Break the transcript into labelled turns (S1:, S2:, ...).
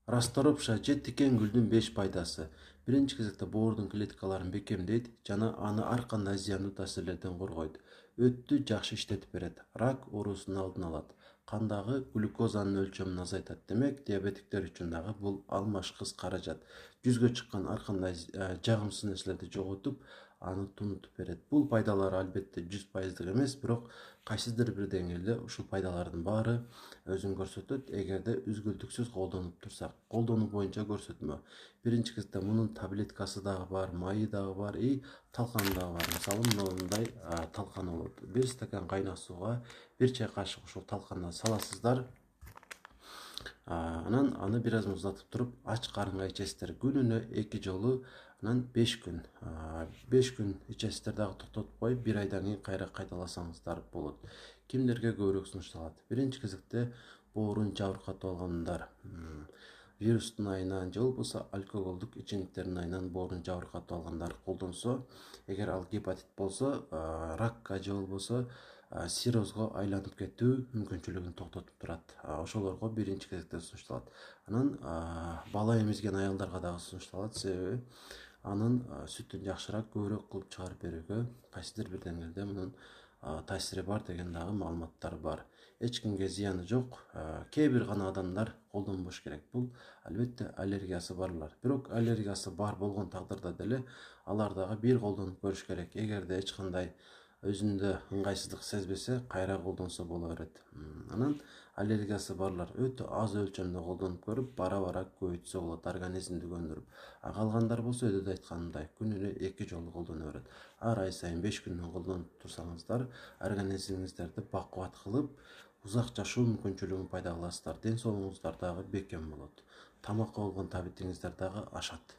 S1: Расторопша же тикен гүлдүн 5 пайдасы. Биринчи кезекте боордун клеткаларын бекемдейт жана аны ар кандай зыяндуу таасирлерден коргойт. Өттү жакшы иштетип берет. Рак оорусунун алдын алат. Кандагы глюкозанын өлчөмүн азайтат. Демек, диабетиктер үчүн дагы бул алмашкыс каражат. Жүзгө чыккан ар кандай жагымсыз нерселерди жоготуп, аны тунутуп берет. Бул пайдалар албетте 100% эмес, бирок кайсыдыр бир деңгээлде ушул пайдалардын баары өзүн көрсөтөт эгерде үзгүлтүксүз колдонуп турсак. Колдонуу боюнча көрсөтмө. Биринчи кезекте мунун таблеткасы дагы бар, майы дагы бар, талканы дагы бар. Мисалы, мындай талканы болот. 1 стакан кайнак сууга 1 чай кашык ушул талканды саласыздар. Анан аны бир аз муздатып туруп, ач карынга ичесиздер. Күнүнө 2 жолу, анан 5 күн. 5 күн ичесиздер дагы токтотуп коюп, 1 айдан кийин кайра кайталасаңыздар болот. Кимдерге көбүрөөк сунушталат? Биринчи кезекте боорун жабыркатып алгандар, вирустун айынан же болбосо алкоголдук ичимдиктердин айынан боорун жабыркатып алгандар колдонсо, эгер ал гепатит болсо, ракка же болбосо сиррозго айланып кетүү мүмкүнчүлүгүн токтотуп турат. Ошолорго биринчи кезекте сунушталат. Анан бала эмизген аялдарга дагы сунушталат, себеби анын сүтүн жакшыраак, көбүрөөк кылып чыгарып берүүгө кайсыдыр бир деңгээлде мунун таасири бар деген дагы маалыматтар бар. Эч кимге зыяны жок. Кээ бир гана адамдар колдонбош керек. Бул албетте аллергиясы барлар. Бирок аллергиясы бар болгон тагдырда деле алар дагы бир колдонуп көрүш керек. Эгерде эч кандай өзүндө ыңгайсыздык сезбесе, кайра колдонсо боло берет. Анан аллергиясы барлар өтө аз өлчөмдө колдонуп көрүп, бара-бара көбөйтсө болот, организмди көндүрүп. Калгандар болсо өйдө айтканымдай күнүнө 2 жолу колдоно берет. Ар ай сайын 5 күндөн колдонуп турсаңыздар, организмиңиздерди бакубат кылып, узак жашоо мүмкүнчүлүгүн пайда кыласыздар. Ден соолугуңуздар дагы бекем болот. Тамакка болгон табитиңиздер дагы ашат.